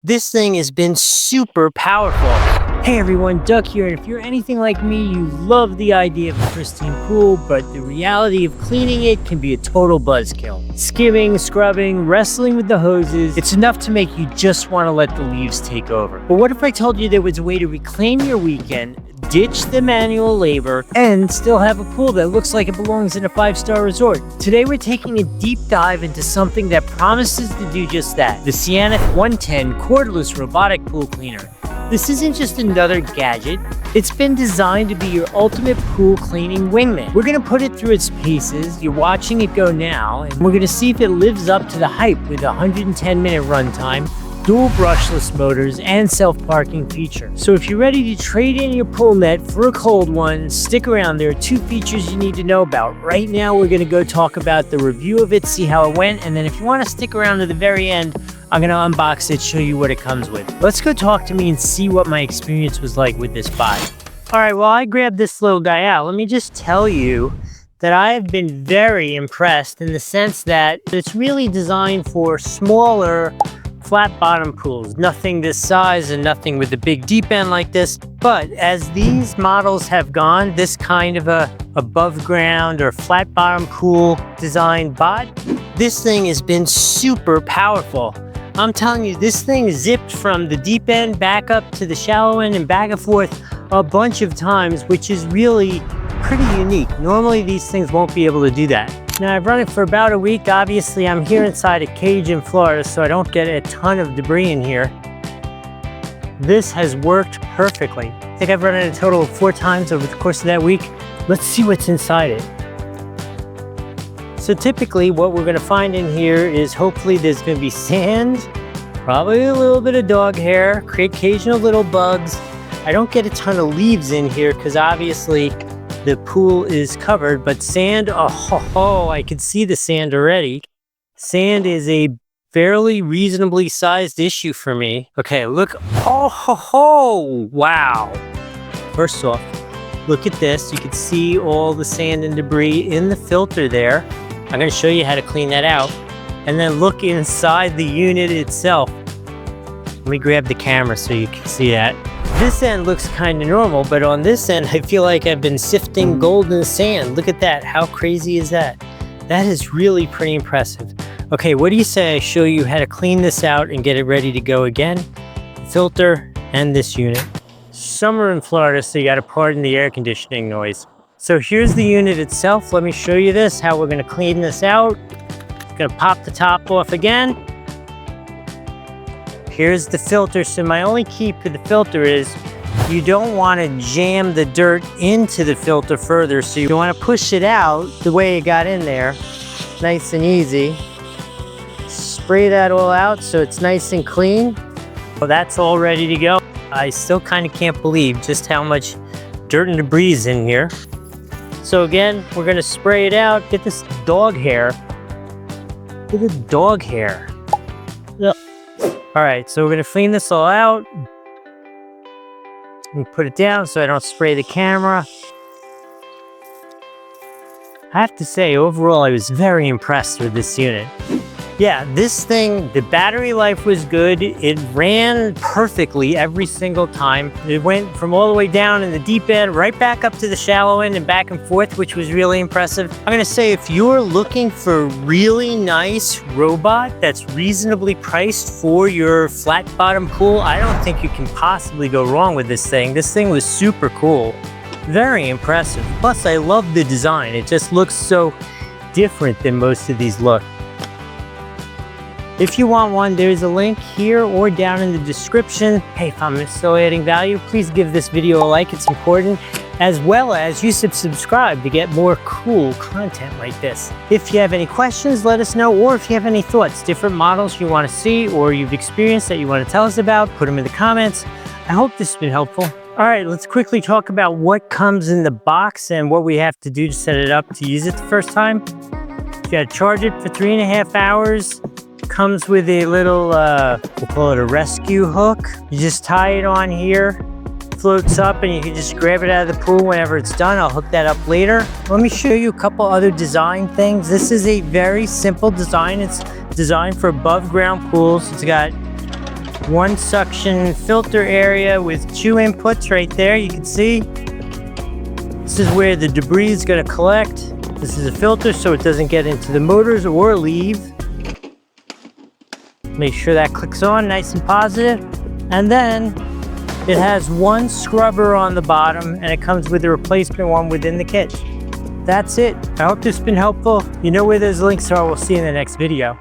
This thing has been super powerful. Hey everyone, Duck here, and if you're anything like me, you love the idea of a pristine pool, but the reality of cleaning it can be a total buzzkill. Skimming, scrubbing, wrestling with the hoses, it's enough to make you just want to let the leaves take over. But what if I told you there was a way to reclaim your weekend, ditch the manual labor, and still have a pool that looks like it belongs in a 5-star resort? Today we're taking a deep dive into something that promises to do just that, the CYANITH 110 Cordless Robotic Pool Cleaner. This isn't just another gadget, it's been designed to be your ultimate pool cleaning wingman. We're gonna put it through its paces, you're watching it go now, and we're gonna see if it lives up to the hype with a 110-minute runtime, dual brushless motors, and self-parking feature. So if you're ready to trade in your pool net for a cold one, stick around. There are 2 features you need to know about. Right now we're gonna go talk about the review of it, see how it went, and then if you wanna stick around to the very end, I'm gonna unbox it, show you what it comes with. Let's go talk to me and see what my experience was like with this buy. All right, well, I grabbed this little guy out. Let me just tell you that I have been very impressed in the sense that it's really designed for smaller, flat bottom pools. Nothing this size and nothing with a big deep end like this. But as these models have gone, this kind of a above ground or flat bottom pool design bot, this thing has been super powerful. I'm telling you, this thing zipped from the deep end back up to the shallow end and back and forth a bunch of times, which is really pretty unique. Normally these things won't be able to do that. Now I've run it for about a week. Obviously I'm here inside a cage in Florida, so I don't get a ton of debris in here. This has worked perfectly. I think I've run it a total of 4 times over the course of that week. Let's see what's inside it. So typically what we're gonna find in here is hopefully there's gonna be sand, probably a little bit of dog hair, occasional little bugs. I don't get a ton of leaves in here because obviously the pool is covered, but sand, oh, I can see the sand already. Sand is a fairly reasonably sized issue for me. Okay, look, wow. First off, look at this. You can see all the sand and debris in the filter there. I'm going to show you how to clean that out. And then look inside the unit itself. Let me grab the camera so you can see that. This end looks kind of normal, but on this end, I feel like I've been sifting golden sand. Look at that. How crazy is that? That is really pretty impressive. Okay, what do you say I show you how to clean this out and get it ready to go again? Filter and this unit. Summer in Florida, so you got to pardon the air conditioning noise. So here's the unit itself. Let me show you this, how we're going to clean this out. Going to pop the top off again. Here's the filter. So my only key for the filter is you don't want to jam the dirt into the filter further. So you want to push it out the way it got in there. Nice and easy. Spray that all out so it's nice and clean. Well, that's all ready to go. I still kind of can't believe just how much dirt and debris is in here. So again, we're gonna spray it out. Get this dog hair. Look at the dog hair. Ugh. All right, so we're gonna clean this all out. And put it down so I don't spray the camera. I have to say, overall, I was very impressed with this unit. Yeah, this thing, the battery life was good. It ran perfectly every single time. It went from all the way down in the deep end, right back up to the shallow end and back and forth, which was really impressive. I'm gonna say if you're looking for a really nice robot that's reasonably priced for your flat bottom pool, I don't think you can possibly go wrong with this thing. This thing was super cool, very impressive. Plus, I love the design. It just looks so different than most of these look. If you want one, there's a link here or down in the description. Hey, if I'm still adding value, please give this video a like, it's important, as well as you should subscribe to get more cool content like this. If you have any questions, let us know, or if you have any thoughts, different models you want to see or you've experienced that you want to tell us about, put them in the comments. I hope this has been helpful. All right, let's quickly talk about what comes in the box and what we have to do to set it up to use it the first time. You gotta charge it for 3.5 hours. Comes with a little, we'll call it a rescue hook. You just tie it on here, floats up, and you can just grab it out of the pool whenever it's done. I'll hook that up later. Let me show you a couple other design things. This is a very simple design. It's designed for above ground pools. It's got one suction filter area with 2 inputs right there. You can see this is where the debris is going to collect. This is a filter so it doesn't get into the motors or leave. Make sure that clicks on nice and positive. And then it has one scrubber on the bottom and it comes with a replacement one within the kit. That's it. I hope this has been helpful. You know where those links are. We'll see you in the next video.